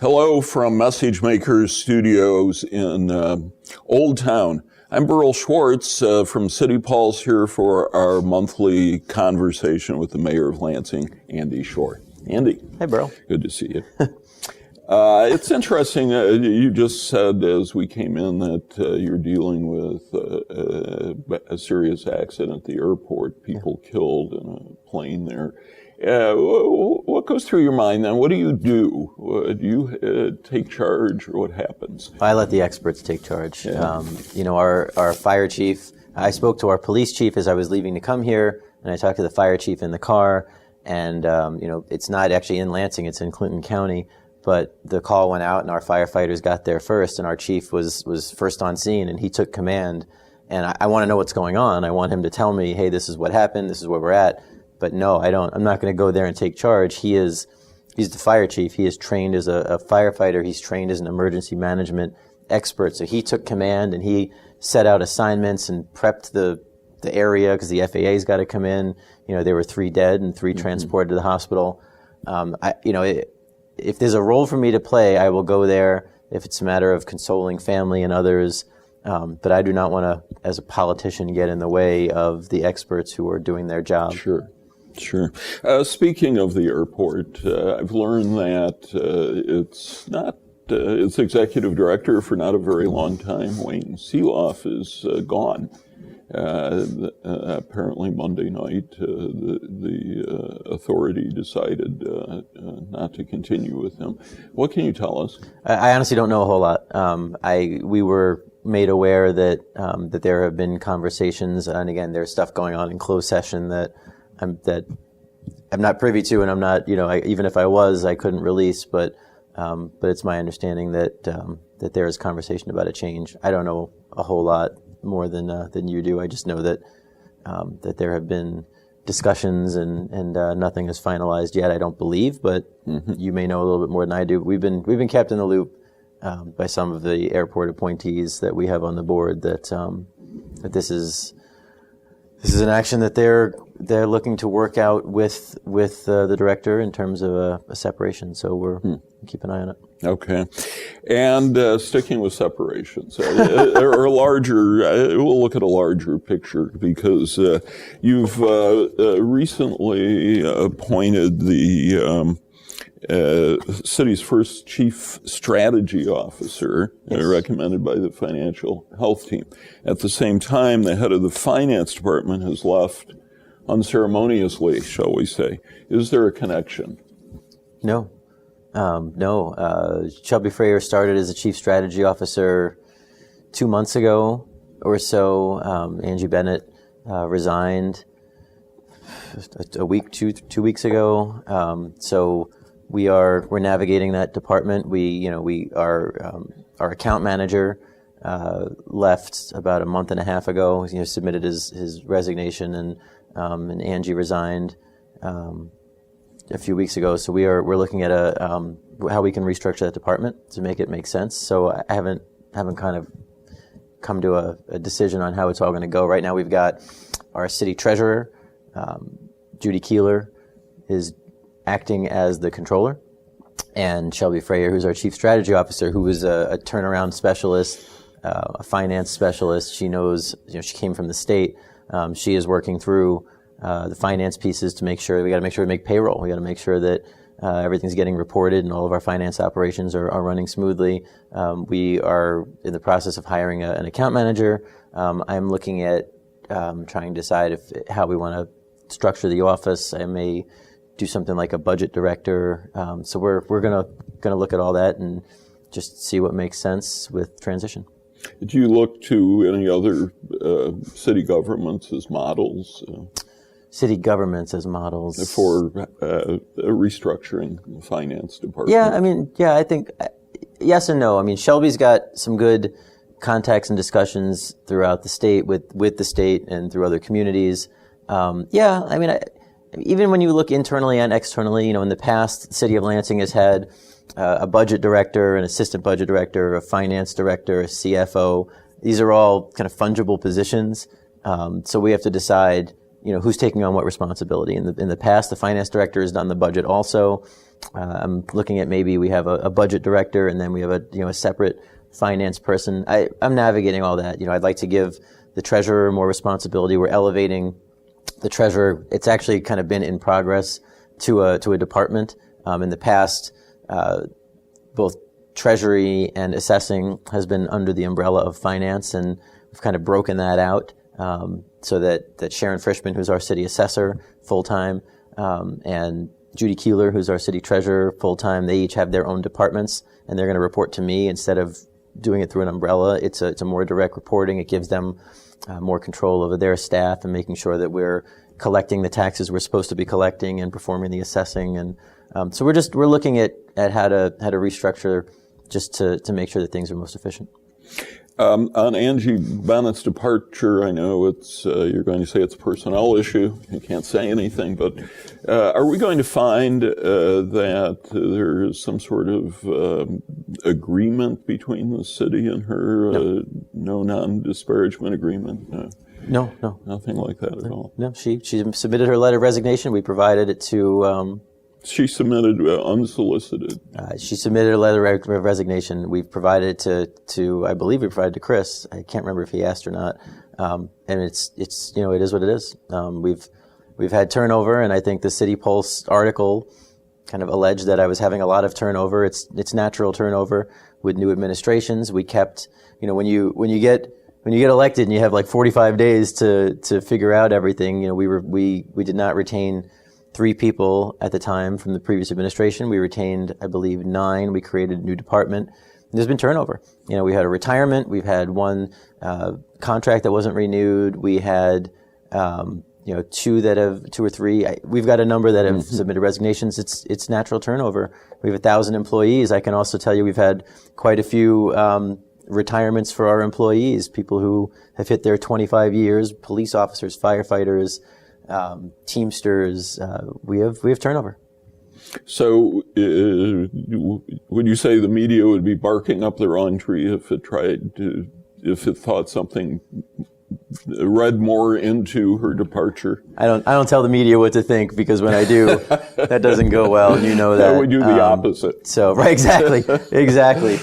Hello from Message Makers Studios in Old Town. I'm Burl Schwartz from City Pulse here for our monthly conversation with the mayor of Lansing, Andy Schor. Andy. Hey, Burl. Good to see you. It's interesting, you just said as we came in that you're dealing with a serious accident at the airport, people killed in a plane there. What goes through your mind then? What do? Do you take charge, or what happens? I let the experts take charge. Yeah. Our fire chief, I spoke to our police chief as I was leaving to come here, and I talked to the fire chief in the car, and it's not actually in Lansing, it's in Clinton County, but the call went out and our firefighters got there first, and our chief was first on scene, and he took command, and I want to know what's going on. I want him to tell me, hey, this is what happened, this is where we're at. But no, I'm not going to go there and take charge. He's the fire chief. He is trained as a firefighter. He's trained as an emergency management expert. So he took command and he set out assignments and prepped the area because the FAA's got to come in. There were 3 dead and 3 transported to the hospital. If there's a role for me to play, I will go there if it's a matter of consoling family and others. But I do not want to, as a politician, get in the way of the experts who are doing their job. Sure. Speaking of the airport, I've learned that its executive director for not a very long time, Wayne Seeloff, is gone. Apparently Monday night, the authority decided not to continue with him. What can you tell us? I honestly don't know a whole lot. We were made aware that there have been conversations, and again, there's stuff going on in closed session that I'm not privy to, and I'm not, even if I was, I couldn't release. But it's my understanding that there is conversation about a change. I don't know a whole lot more than you do. I just know that there have been discussions and nothing is finalized yet. I don't believe, but you may know a little bit more than I do. We've been kept in the loop by some of the airport appointees that we have on the board that this is an action that they're looking to work out with the director in terms of a separation. So we're keep an eye on it. Okay, and sticking with separations, or larger, we'll look at a larger picture because you've recently appointed the city's first chief strategy officer, yes, recommended by the financial health team. At the same time, the head of the finance department has left unceremoniously, shall we say. Is there a connection? No. Shelby Freyer started as a chief strategy officer 2 months ago or so. Angie Bennett resigned two weeks ago. So we're navigating that department. Our account manager left about a month and a half ago. Submitted his resignation, and Angie resigned a few weeks ago. So we're looking at how we can restructure that department to make it make sense. So I haven't kind of come to a decision on how it's all going to go. Right now we've got our city treasurer, Judy Keeler, is acting as the controller, and Shelby Freyer, who's our chief strategy officer, who is a turnaround specialist, a finance specialist. She knows, she came from the state. She is working through the finance pieces to make sure we make payroll. We got to make sure that everything's getting reported and all of our finance operations are running smoothly. We are in the process of hiring an account manager. I'm looking at trying to decide how we want to structure the office. I may do something like a budget director. So we're gonna look at all that and just see what makes sense with transition. Do you look to any other city governments as models? City governments as models for restructuring the finance department? Yeah, I think yes and no. Shelby's got some good contacts and discussions throughout the state with the state and through other communities. Even when you look internally and externally, in the past, the city of Lansing has had a budget director, an assistant budget director, a finance director, a CFO. These are all kind of fungible positions. So we have to decide, who's taking on what responsibility. In the past, the finance director has done the budget also. I'm looking at maybe we have a budget director, and then we have a separate finance person. I'm navigating all that. I'd like to give the treasurer more responsibility. We're elevating the treasurer. It's actually kind of been in progress to a department. In the past, both treasury and assessing has been under the umbrella of finance, and we've kind of broken that out so that Sharon Frischman, who's our city assessor full-time, and Judy Keeler, who's our city treasurer full-time, they each have their own departments, and they're going to report to me instead of doing it through an umbrella. It's a more direct reporting. It gives them more control over their staff and making sure that we're collecting the taxes we're supposed to be collecting and performing the assessing. And so we're looking at how to restructure just to make sure that things are most efficient. On Angie Bennett's departure, I know it's you're going to say it's a personnel issue. You can't say anything, but are we going to find that there is some sort of agreement between the city and her? No non-disparagement agreement? No. Nothing like that at all? No, she submitted her letter of resignation. We provided it to... She submitted unsolicited. She submitted a letter of resignation. We've provided it to I believe we provided to Chris. I can't remember if he asked or not. And it's it is what it is. We've had turnover, and I think the City Pulse article kind of alleged that I was having a lot of turnover. It's natural turnover with new administrations. We kept, when you get elected and you have like 45 days to figure out everything, we did not retain 3 people at the time from the previous administration. We retained, I believe, 9. We created a new department. There's been turnover. We had a retirement. We've had one contract that wasn't renewed. We had, 2 or 3. We've got a number that have submitted resignations. It's natural turnover. We have 1,000 employees. I can also tell you we've had quite a few retirements for our employees, people who have hit their 25 years, police officers, firefighters, Teamsters. We have turnover. So, would you say the media would be barking up the wrong tree if it thought something read more into her departure? I don't tell the media what to think, because when I do, that doesn't go well. And that. That would do the opposite. So right, exactly.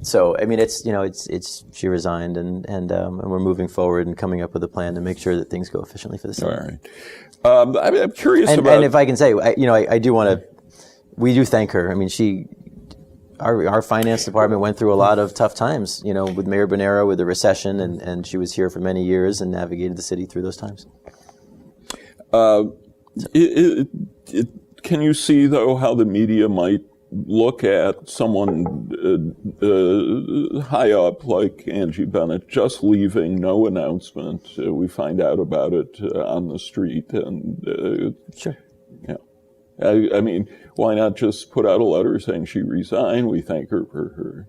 So I mean, it's she resigned, and we're moving forward and coming up with a plan to make sure that things go efficiently for the city. All right. I'm curious about. And if I can say, I do want to. We do thank her. I mean, Our finance department went through a lot of tough times, with Mayor Bonero, with the recession, and she was here for many years and navigated the city through those times. Can you see, though, how the media might look at someone high up like Angie Bennett just leaving, no announcement? We find out about it on the street, and Sure. Yeah. I mean, why not just put out a letter saying she resigned? We thank her for her.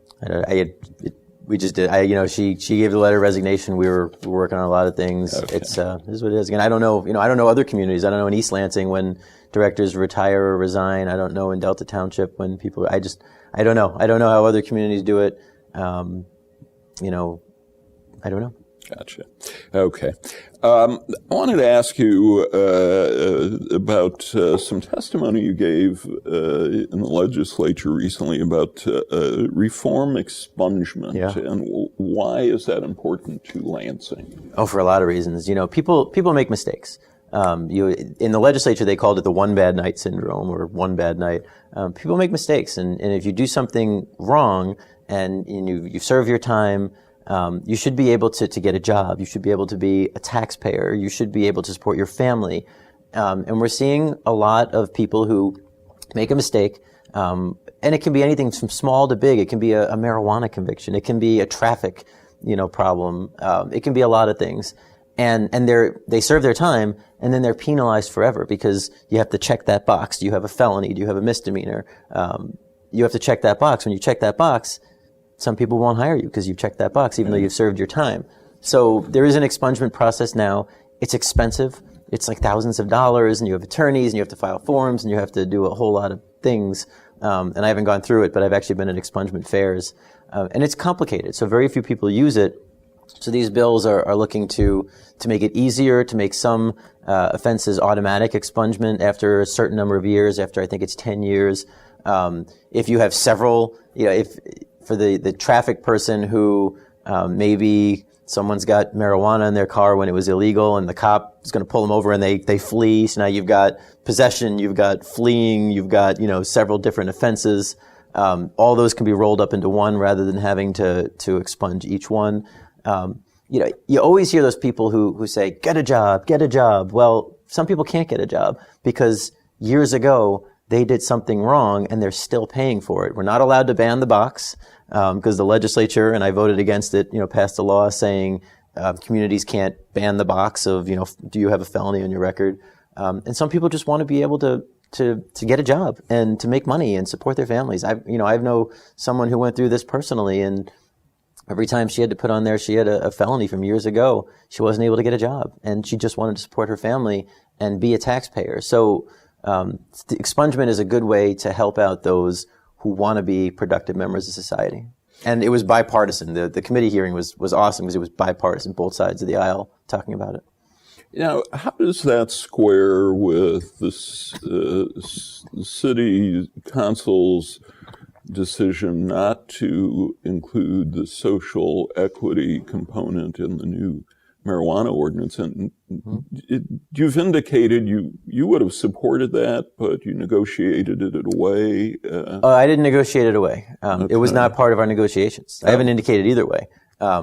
We just did. She gave the letter of resignation. We were working on a lot of things. Okay. It is what it is. Again, I don't know. I don't know other communities. I don't know in East Lansing when directors retire or resign. I don't know in Delta Township when people. I don't know. I don't know how other communities do it. I don't know. Gotcha. Okay. I wanted to ask you about some testimony you gave in the legislature recently about reform expungement. Yeah. And why is that important to Lansing? Oh, for a lot of reasons. People make mistakes. In the legislature, they called it the one bad night syndrome, or one bad night. People make mistakes, and if you do something wrong and you serve your time, you should be able to get a job. You should be able to be a taxpayer. You should be able to support your family. And we're seeing a lot of people who make a mistake, and it can be anything from small to big. It can be a marijuana conviction. It can be a traffic, problem. It can be a lot of things. And they serve their time, and then they're penalized forever because you have to check that box. Do you have a felony? Do you have a misdemeanor? You have to check that box. When you check that box, some people won't hire you because you've checked that box, even though you've served your time. So there is an expungement process now. It's expensive. It's like thousands of dollars, and you have attorneys, and you have to file forms, and you have to do a whole lot of things. And I haven't gone through it, but I've actually been at expungement fairs. And it's complicated. So very few people use it. So these bills are looking to make it easier, to make some offenses automatic expungement after a certain number of years, after I think it's 10 years. If you have several, if for the traffic person who maybe someone's got marijuana in their car when it was illegal and the cop is going to pull them over and they flee. So now you've got possession, you've got fleeing, you've got, several different offenses. All those can be rolled up into one rather than having to expunge each one. You always hear those people who say, get a job, get a job. Well, some people can't get a job because years ago they did something wrong and they're still paying for it. We're not allowed to ban the box because the legislature, and I voted against it, passed a law saying communities can't ban the box of, do you have a felony on your record? And some people just want to be able to get a job and to make money and support their families. I know someone who went through this personally, and every time she had to put on there she had a felony from years ago, she wasn't able to get a job, and she just wanted to support her family and be a taxpayer. So the expungement is a good way to help out those who want to be productive members of society. And it was bipartisan. The committee hearing was awesome because it was bipartisan, both sides of the aisle talking about it. How does that square with the city council's decision not to include the social equity component in the new marijuana ordinance? And you've indicated you would have supported that, but you negotiated it away. I didn't negotiate it away. It was not part of our negotiations. I haven't indicated either way.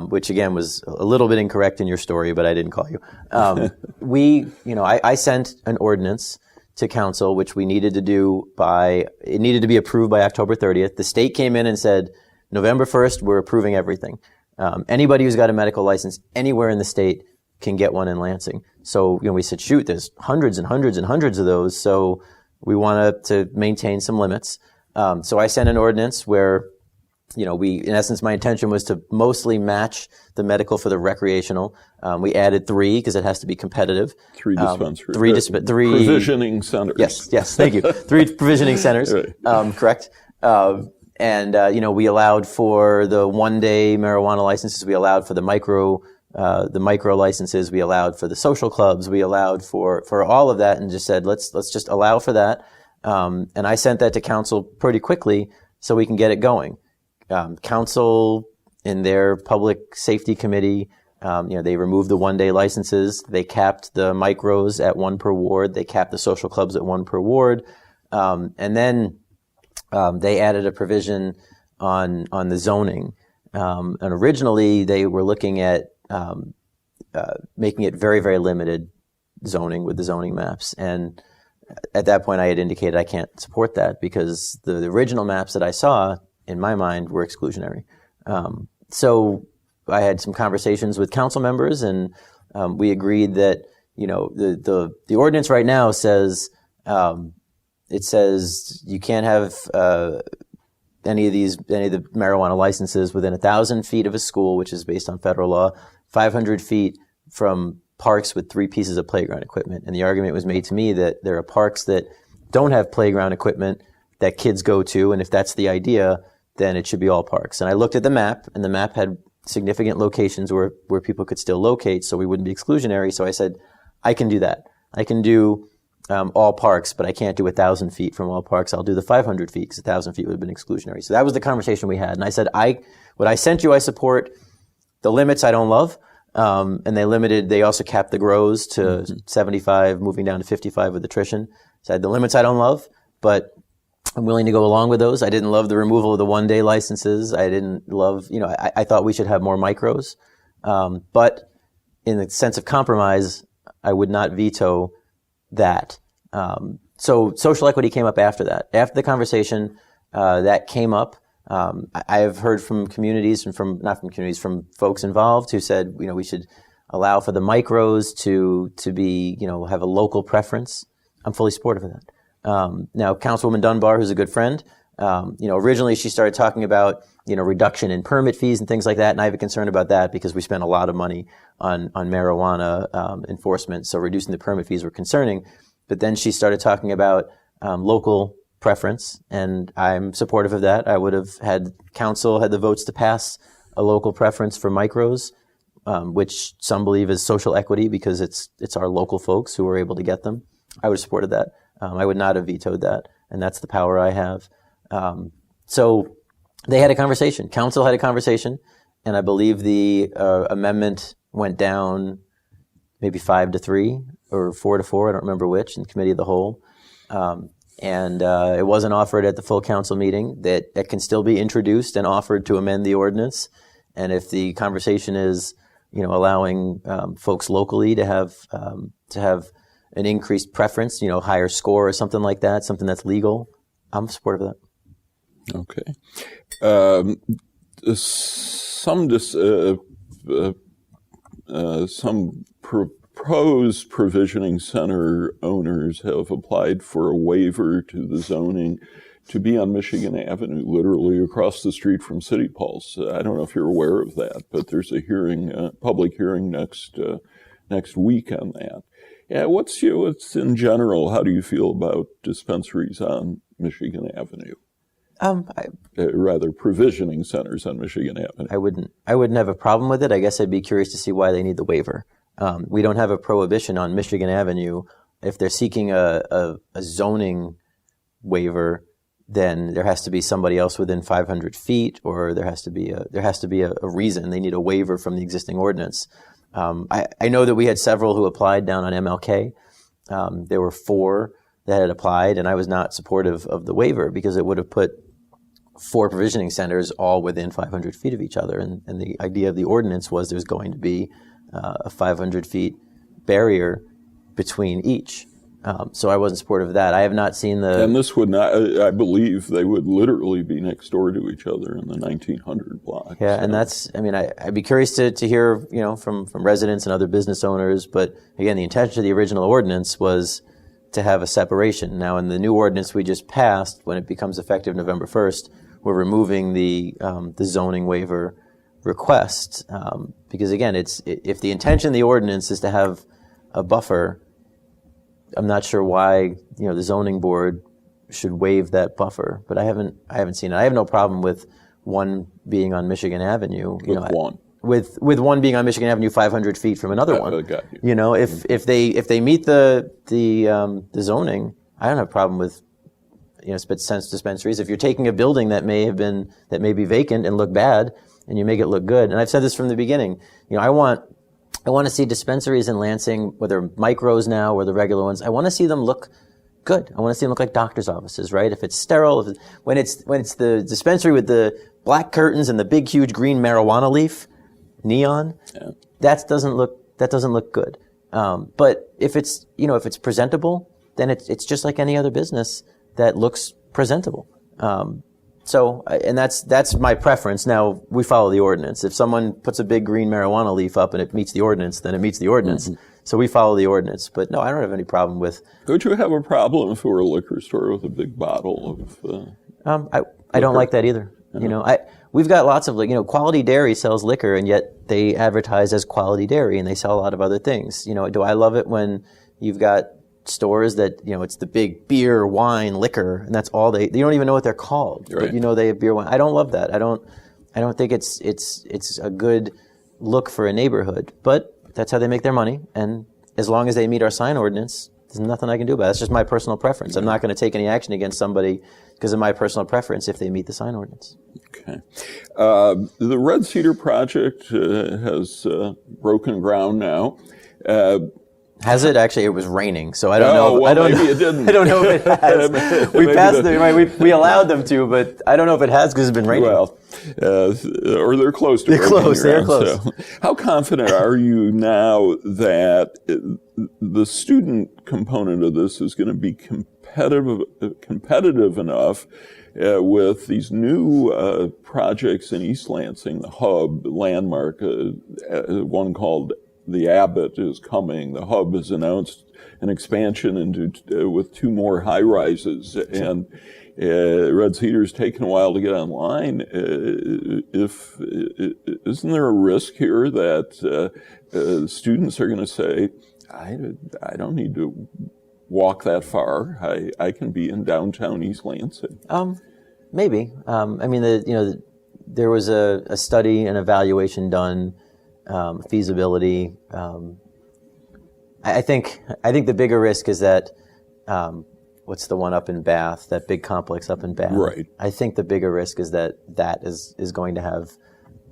Which again was a little bit incorrect in your story, but I didn't call you. I sent an ordinance to council, which we needed to do it needed to be approved by October 30th. The state came in and said, November 1st, we're approving everything. Anybody who's got a medical license anywhere in the state can get one in Lansing. So, we said, shoot, there's hundreds and hundreds and hundreds of those. So we wanted to maintain some limits. So I sent an ordinance where in essence, my intention was to mostly match the medical for the recreational. We added 3 because it has to be competitive. 3 dispensaries. 3 provisioning centers. Yes, thank you. 3 provisioning centers. Right. Correct. We allowed for the 1-day marijuana licenses. We allowed for the micro licenses. We allowed for the social clubs. We allowed for all of that, and just said, let's just allow for that. And I sent that to council pretty quickly so we can get it going. Council in their public safety committee, they removed the 1-day licenses. They capped the micros at 1 per ward. They capped the social clubs at 1 per ward. And then they added a provision on the zoning. And originally they were looking at making it very, very limited zoning with the zoning maps. And at that point I had indicated I can't support that because the original maps that I saw in my mind were exclusionary. So I had some conversations with council members, and we agreed that the ordinance right now says it says you can't have any of the marijuana licenses within 1,000 feet of a school, which is based on federal law, 500 feet from parks with 3 pieces of playground equipment. And the argument was made to me that there are parks that don't have playground equipment that kids go to, and if that's the idea, then it should be all parks. And I looked at the map, and the map had significant locations where people could still locate, so we wouldn't be exclusionary. So I said, I can do that. I can do all parks, but I can't do 1,000 feet from all parks. I'll do the 500 feet because 1,000 feet would have been exclusionary. So that was the conversation we had. And I said, what I sent you, I support. The limits I don't love. And they also capped the grows to 75, moving down to 55 with attrition. So the limits I don't love, but I'm willing to go along with those. I didn't love the removal of the 1-day licenses. I didn't love, I thought we should have more micros. But in the sense of compromise, I would not veto that. So social equity came up after that. After the conversation, that came up. I have heard from communities and from folks involved who said, we should allow for the micros to be, have a local preference. I'm fully supportive of that. Now, Councilwoman Dunbar, who's a good friend, originally she started talking about, reduction in permit fees and things like that. And I have a concern about that because we spend a lot of money on marijuana enforcement. So reducing the permit fees were concerning. But then she started talking about local preference, and I'm supportive of that. I would have had council had the votes to pass a local preference for micros. which some believe is social equity because it's our local folks who are able to get them. I would have supported that. I would not have vetoed that, and that's the power I have. So they had a conversation. Council had a conversation, and I believe the amendment went down maybe 5-3 or 4-4. I don't remember which in committee of the whole. And it wasn't offered at the full council meeting. That it can still be introduced and offered to amend the ordinance. And if the conversation is, allowing folks locally to have an increased preference, higher score or something like that, something that's legal, I'm supportive of that. Okay. Some proposed provisioning center owners have applied for a waiver to the zoning to be on Michigan Avenue, literally across the street from City Pulse. I don't know if you're aware of that, but there's a hearing, public hearing next week on that. Yeah, what's in general, how do you feel about dispensaries on Michigan Avenue? Rather, provisioning centers on Michigan Avenue. I wouldn't have a problem with it. I guess I'd be curious to see why they need the waiver. We don't have a prohibition on Michigan Avenue. If they're seeking a zoning waiver, then there has to be somebody else within 500 feet, or there has to be a reason. They need a waiver from the existing ordinance. I know that we had several who applied down on MLK. There were 4 that had applied, and I was not supportive of the waiver because it would have put 4 provisioning centers all within 500 feet of each other. And the idea of the ordinance was there's going to be a 500 feet barrier between each. So I wasn't supportive of that. I have not seen the... And this would not, I believe they would literally be next door to each other in the 1900 block. Yeah, so. And that's, I'd be curious to hear, from residents and other business owners. But again, the intention of the original ordinance was to have a separation. Now, in the new ordinance we just passed, when it becomes effective November 1st, we're removing the zoning waiver request. Because again, if the intention of the ordinance is to have a buffer, I'm not sure why the zoning board should waive that buffer, but I haven't seen it. I have no problem with one being on Michigan Avenue. With one being on Michigan Avenue 500 feet from another one. Got you. If they meet the zoning, I don't have a problem with sense dispensaries. If you're taking a building that may be vacant and look bad, and you make it look good, and I've said this from the beginning, I want to see dispensaries in Lansing, whether micros now or the regular ones. I want to see them look good. I want to see them look like doctor's offices, right? If it's sterile, when it's the dispensary with the black curtains and the big, huge green marijuana leaf, neon, that doesn't look good. But if it's presentable, then it's just like any other business that looks presentable. And that's my preference. Now, we follow the ordinance. If someone puts a big green marijuana leaf up and it meets the ordinance, then it meets the ordinance. Mm-hmm. So we follow the ordinance. But no, I don't have any problem with... Would you have a problem if it were a liquor store with a big bottle of... I don't like that either. Yeah. We've got lots of, Quality Dairy sells liquor, and yet they advertise as Quality Dairy, and they sell a lot of other things. Do I love it when you've got stores that it's the big beer, wine, liquor, and that's all they don't even know what they're called. Right. But they have beer, wine. I don't love that. I don't think it's a good look for a neighborhood. But that's how they make their money, and as long as they meet our sign ordinance, there's nothing I can do about it. It's just my personal preference. I'm not going to take any action against somebody because of my personal preference if they meet the sign ordinance. Okay. The Red Cedar project has broken ground now. Has it? Actually, it was raining, so I don't know. Well, maybe it didn't. I don't know if it has. We passed we allowed them to, but I don't know if it has because it's been raining. Well, or they're close to. They're close. They're close. So, how confident are you now that the student component of this is going to be competitive enough with these new projects in East Lansing, the Hub, Landmark, one called the Abbott is coming. The Hub has announced an expansion into with 2 more high rises, and Red Cedar's taken a while to get online. Isn't there a risk here that students are going to say, I don't need to walk that far. I can be in downtown East Lansing. Maybe. There was a study, an evaluation done feasibility. I think the bigger risk is that what's the one up in Bath, that big complex up in Bath? Right. I think the bigger risk is that is going to have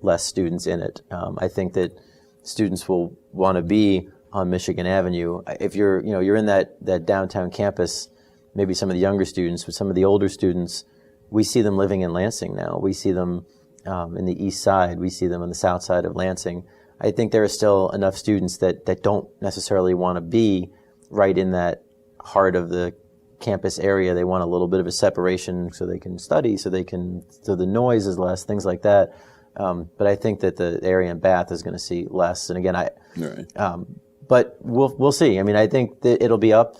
less students in it. I think that students will want to be on Michigan Avenue. If you're in that downtown campus, maybe some of the younger students, but some of the older students, we see them living in Lansing now. We see them in the east side. We see them on the south side of Lansing. I think there are still enough students that don't necessarily want to be right in that heart of the campus area. They want a little bit of a separation so they can study, so the noise is less, things like that. But I think that the area in Bath is going to see less. And again, but we'll see. I mean, I think that it'll be up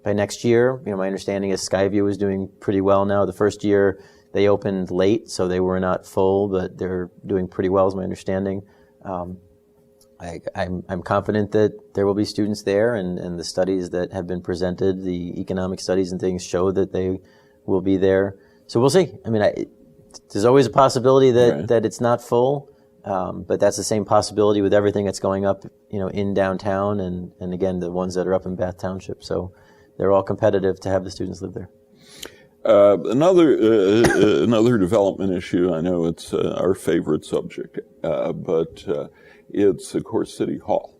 by next year. My understanding is Skyview is doing pretty well now. The first year they opened late, so they were not full, but they're doing pretty well, is my understanding. I'm confident that there will be students there, and the studies that have been presented, the economic studies and things, show that they will be there. So we'll see. I mean, there's always a possibility that it's not full, but that's the same possibility with everything that's going up, in downtown, and again, the ones that are up in Bath Township. So they're all competitive to have the students live there. Another development issue. I know it's our favorite subject, but it's of course City Hall.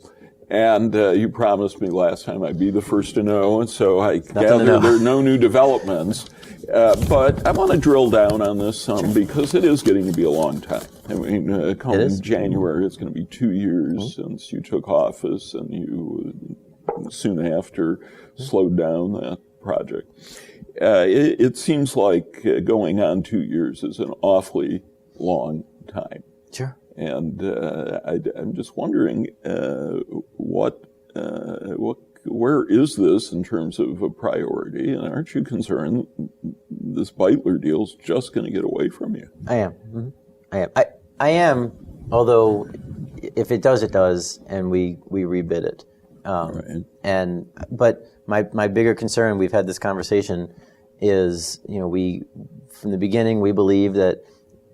And you promised me last time I'd be the first to know, and so I gather there are no new developments. But I want to drill down on this some because it is getting to be a long time. I mean, come January, it's going to be 2 years since you took office, and you soon after slowed down that project. It seems like going on 2 years is an awfully long time. Sure. And I'm just wondering where is this in terms of a priority? And aren't you concerned this Beitler deal is just going to get away from you? I am. Mm-hmm. I am. Although, if it does, it does, and we rebid it. But my bigger concern, we've had this conversation, is from the beginning we believe that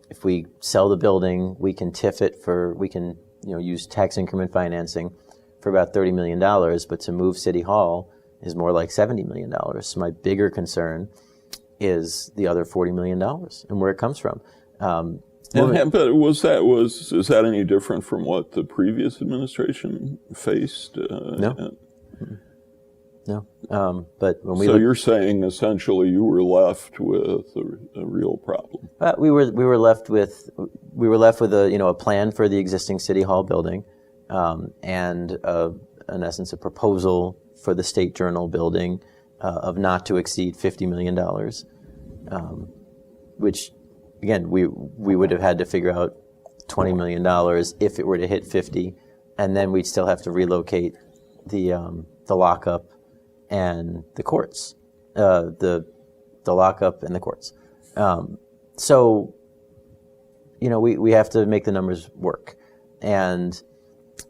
if we sell the building, we can TIF it we can use tax increment financing for about $30 million, but to move City Hall is more like $70 million. So my bigger concern is the other $40 million and where it comes from. But is that any different from what the previous administration faced? No. No. But when you're saying essentially you were left with a real problem. We were left with a plan for the existing City Hall building, and in essence a proposal for the State Journal building of not to exceed $50 million, which again we would have had to figure out $20 million if it were to hit 50, and then we'd still have to relocate the lockup and the courts, the lockup and the courts. So we have to make the numbers work. And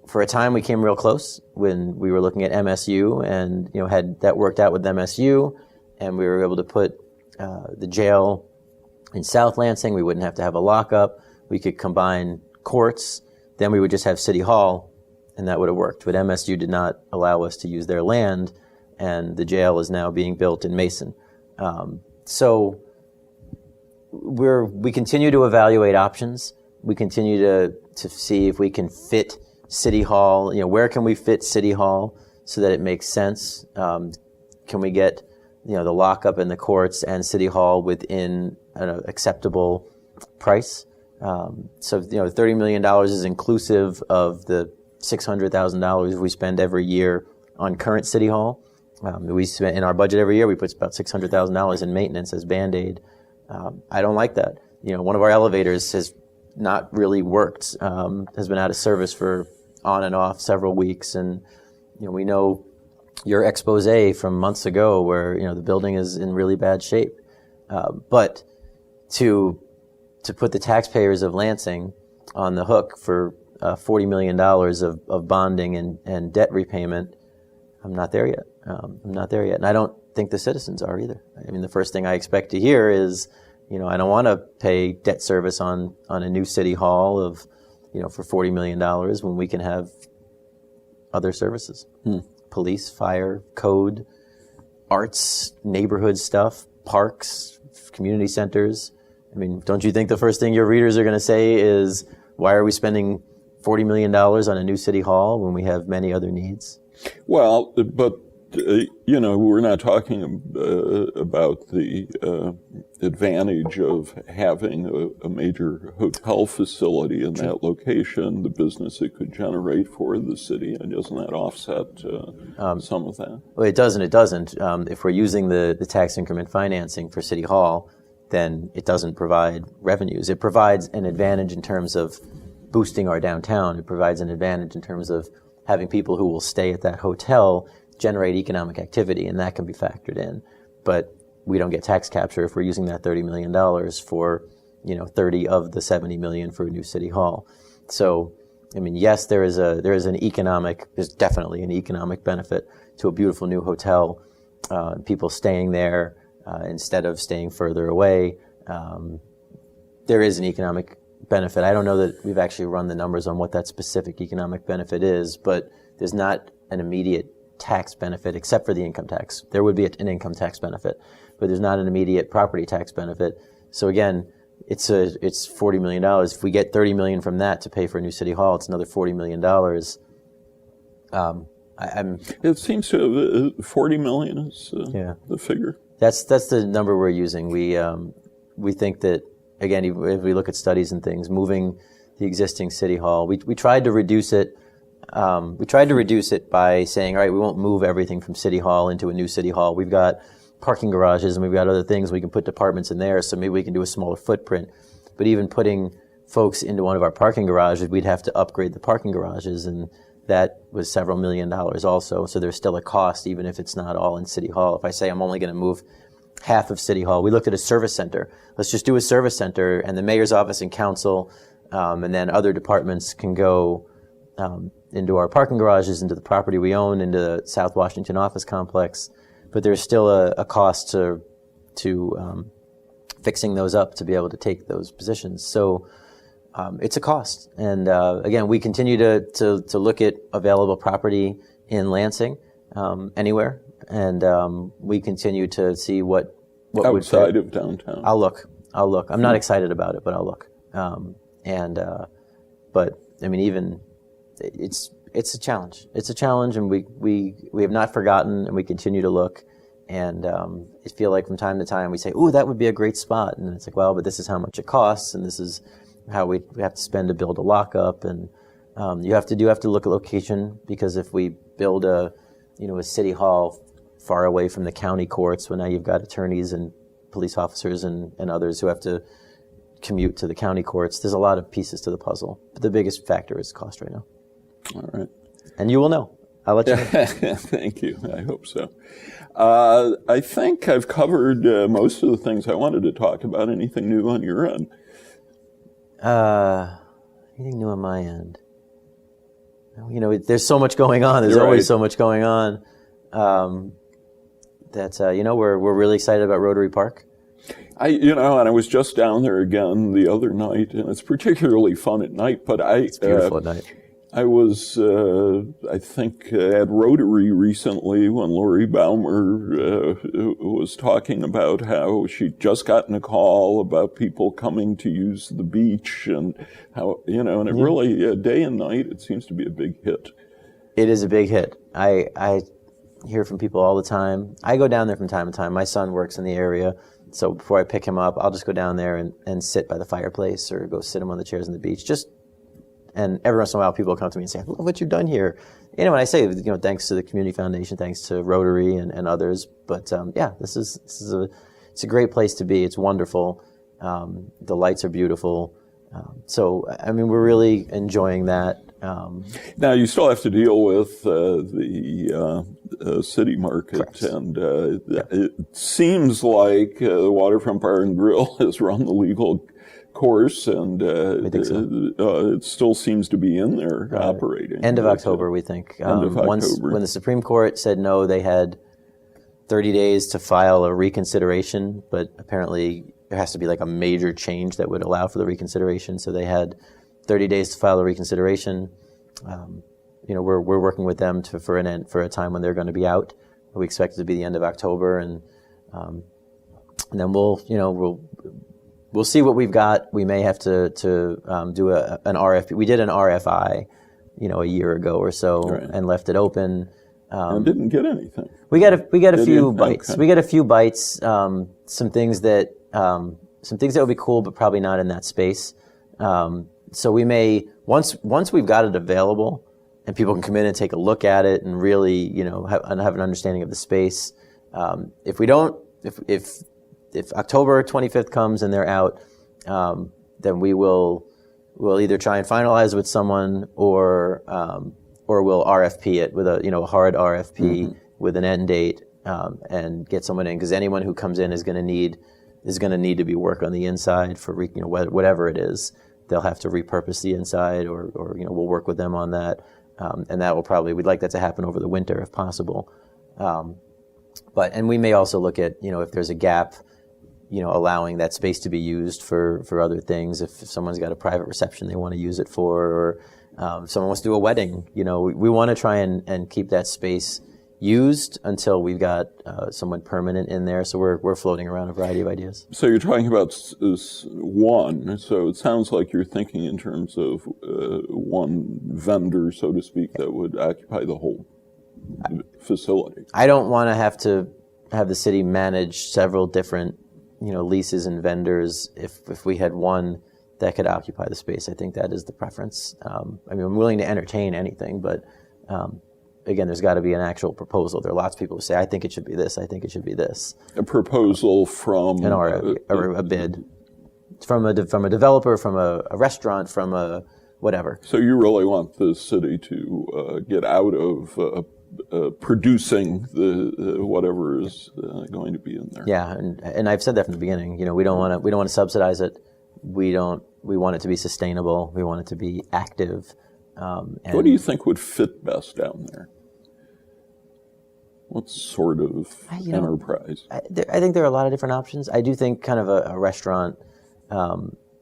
for a time we came real close when we were looking at MSU, and had that worked out with MSU, and we were able to put the jail in South Lansing. We wouldn't have to have a lockup. We could combine courts. Then we would just have City Hall, and that would have worked. But MSU did not allow us to use their land, and the jail is now being built in Mason. So we continue to evaluate options. We continue to see if we can fit City Hall. Where can we fit City Hall so that it makes sense? Can we get the lockup in the courts and City Hall within an acceptable price? So $30 million is inclusive of the $600,000 we spend every year on current City Hall. We spend in our budget every year. We put about $600,000 in maintenance as Band-Aid. I don't like that. One of our elevators has not really worked. Has been out of service for on and off several weeks, and we know your expose from months ago where the building is in really bad shape. But to put the taxpayers of Lansing on the hook for $40 million of bonding and debt repayment, I'm not there yet. And I don't think the citizens are either. I mean, the first thing I expect to hear is, I don't want to pay debt service on a new City Hall of for $40 million when we can have other services, police, fire, code, arts, neighborhood stuff, parks, community centers. I mean, don't you think the first thing your readers are going to say is, why are we spending $40 million on a new city hall when we have many other needs? Well, but we're not talking about the advantage of having a major hotel facility in that location, the business it could generate for the city, and doesn't that offset some of that? Well, it doesn't. It doesn't. If we're using the tax increment financing for City Hall, then it doesn't provide revenues. It provides an advantage in terms of boosting our downtown. It provides an advantage in terms of having people who will stay at that hotel generate economic activity, and that can be factored in. But we don't get tax capture if we're using that $30 million for, 30 of the $70 million for a new city hall. So, I mean, yes, there's definitely an economic benefit to a beautiful new hotel, people staying there instead of staying further away. There is an economic benefit. I don't know that we've actually run the numbers on what that specific economic benefit is, but there's not an immediate tax benefit except for the income tax. There would be an income tax benefit, but there's not an immediate property tax benefit. So again, it's $40 million. If we get $30 million from that to pay for a new city hall, it's another $40 million. It seems to $40 million is the figure. That's the number we're using. We think that, again, if we look at studies and things, moving the existing city hall, we tried to reduce it. We tried to reduce it by saying, all right, we won't move everything from City Hall into a new City Hall. We've got parking garages and we've got other things. We can put departments in there, so maybe we can do a smaller footprint. But even putting folks into one of our parking garages, we'd have to upgrade the parking garages, and that was several $1 million also. So there's still a cost, even if it's not all in City Hall. If I say I'm only going to move half of City Hall, we looked at a service center. Let's just do a service center, and the mayor's office and council, and then other departments can go into our parking garages, into the property we own, into the South Washington office complex. But there's still a cost to fixing those up to be able to take those positions. So it's a cost. And again, we continue to look at available property in Lansing, anywhere. And we continue to see what outside of downtown. I'll look. I'm not excited about it, but I'll look. But I mean, even it's a challenge. It's a challenge, and we have not forgotten, and we continue to look. And I feel like from time to time we say, "Ooh, that would be a great spot," and it's like, "Well, but this is how much it costs, and this is how we have to spend to build a lockup." And you have to look at location, because if we build a city hall far away from the county courts, well, now you've got attorneys and police officers and others who have to commute to the county courts. There's a lot of pieces to the puzzle, but the biggest factor is cost right now. All right. And you will know. I'll let you know. Thank you. I hope so. I think I've covered most of the things I wanted to talk about. Anything new on your end? Anything new on my end? There's so much going on. There's always so much going on. We're really excited about Rotary Park. And I was just down there again the other night, and it's particularly fun at night. But it's beautiful at night. I was, I think, at Rotary recently when Lori Baumer was talking about how she'd just gotten a call about people coming to use the beach, and how, and it really, day and night, it seems to be a big hit. It is a big hit. I hear from people all the time. I go down there from time to time. My son works in the area, so before I pick him up, I'll just go down there and sit by the fireplace or go sit him on the chairs on the beach. And every once in a while, people come to me and say, "I love what you've done here." And I say, thanks to the Community Foundation, thanks to Rotary and others. But it's a great place to be. It's wonderful. The lights are beautiful. So we're really enjoying that. Now you still have to deal with the city market, correct. And it seems like the Waterfront Bar and Grill has run the legal course, and it still seems to be in there operating. End of October, we think. End of October. When the Supreme Court said no, they had 30 days to file a reconsideration, but apparently there has to be like a major change that would allow for the reconsideration. So they had 30 days to file a reconsideration. We're working with them for a time when they're going to be out. We expect it to be the end of October, and then we'll see what we've got. We may have to do an RFP. We did an RFI, a year ago or so, Right. and left it open. And didn't get anything. We got a few you? bites. Okay. We got a few bites. Some things that would be cool, but probably not in that space. So we may once we've got it available, and people can come in and take a look at it and really, have an understanding of the space. If October 25th comes and they're out, then we'll either try and finalize with someone or we'll RFP it with a hard RFP with an end date, and get someone in, because anyone who comes in is going to need to be work on the inside for whatever it is. They'll have to repurpose the inside, or we'll work with them on that. And that will we'd like that to happen over the winter if possible. And we may also look at, if there's a gap, allowing that space to be used for other things. If someone's got a private reception they want to use it for, or someone wants to do a wedding, we want to try and keep that space used until we've got someone permanent in there. So we're floating around a variety of ideas. So you're talking about one. So it sounds like you're thinking in terms of one vendor, so to speak, that would occupy the whole facility. I don't want to have the city manage several different, leases and vendors. If we had one that could occupy the space, I think that is the preference. I'm willing to entertain anything, but again, there's got to be an actual proposal. There are lots of people who say, I think it should be this, I think it should be this. A proposal from a bid from a developer, from a restaurant, from a whatever. So you really want the city to get out of producing the whatever is going to be in there. Yeah, and I've said that from the beginning. We don't want to subsidize it. We want it to be sustainable. We want it to be active. What do you think would fit best down there? What sort of enterprise? I think there are a lot of different options. I do think kind of a restaurant,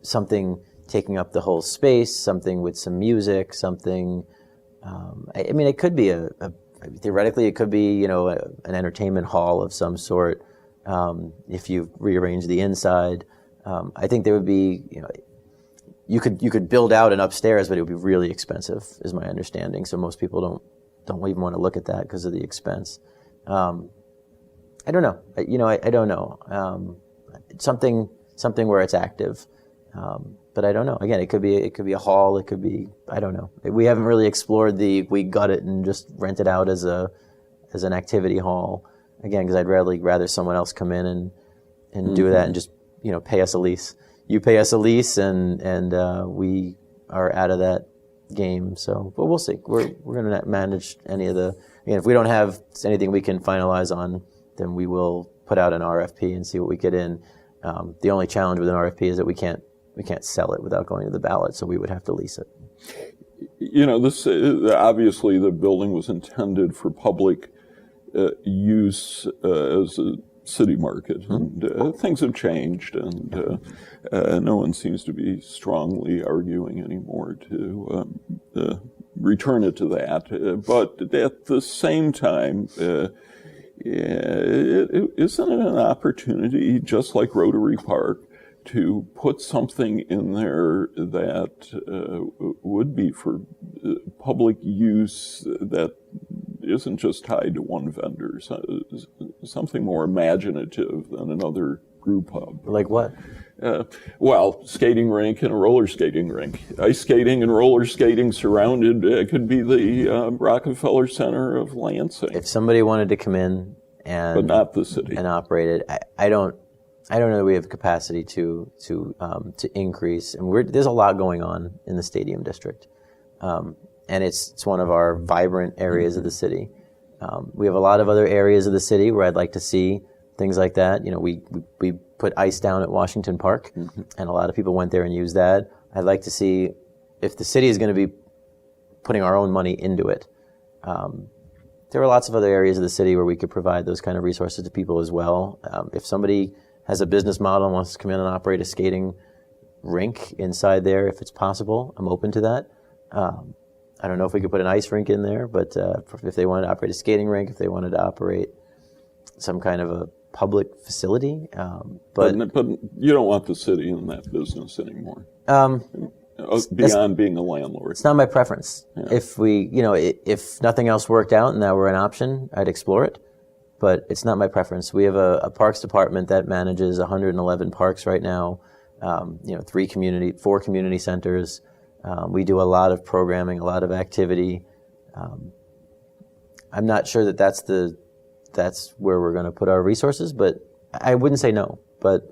something taking up the whole space, something with some music, something. It could be theoretically it could be an entertainment hall of some sort. If you rearrange the inside, I think there would be You could build out an upstairs, but it would be really expensive, is my understanding. So most people don't even want to look at that because of the expense. I don't know. I don't know. Something where it's active, but I don't know. Again, it could be a hall. It could be, I don't know. We haven't really explored we gut it and just rent it out as an activity hall. Again, because I'd rather someone else come in and do that and just pay us a lease. You pay us a lease, and we are out of that game. So, but we'll see. We're going to manage any of the. Again, if we don't have anything we can finalize on, then we will put out an RFP and see what we get in. The only challenge with an RFP is that we can't sell it without going to the ballot, so we would have to lease it. This obviously the building was intended for public use as a city market, and things have changed, and no one seems to be strongly arguing anymore to return it to that. But at the same time, isn't it an opportunity, just like Rotary Park, to put something in there that would be for public use that isn't just tied to one vendor, something more imaginative than another brew pub? Like what? Skating rink and a roller skating rink. Ice skating and roller skating surrounded could be the Rockefeller Center of Lansing. If somebody wanted to come in but not the city and operate it, I don't know that we have capacity to increase. And there's a lot going on in the Stadium District, and it's one of our vibrant areas of the city. We have a lot of other areas of the city where I'd like to see things like that. We put ice down at Washington Park, and a lot of people went there and used that. I'd like to see if the city is going to be putting our own money into it. There are lots of other areas of the city where we could provide those kind of resources to people as well. If somebody has a business model and wants to come in and operate a skating rink inside there if it's possible. I'm open to that. I don't know if we could put an ice rink in there, but if they wanted to operate a skating rink, if they wanted to operate some kind of a public facility, But you don't want the city in that business anymore. Beyond being a landlord. It's not my preference. Yeah. If if nothing else worked out and that were an option, I'd explore it. But it's not my preference. We have a parks department that manages 111 parks right now. 4 community centers. We do a lot of programming, a lot of activity. I'm not sure that that's where we're going to put our resources, but I wouldn't say no. But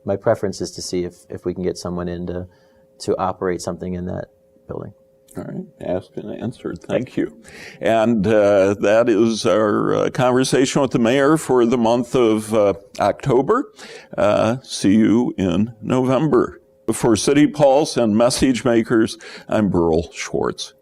my preference is to see if we can get someone in to operate something in that building. All right, asked and answered. Thank you. And that is our conversation with the mayor for the month of October. See you in November. For City Pulse and Message Makers, I'm Burl Schwartz.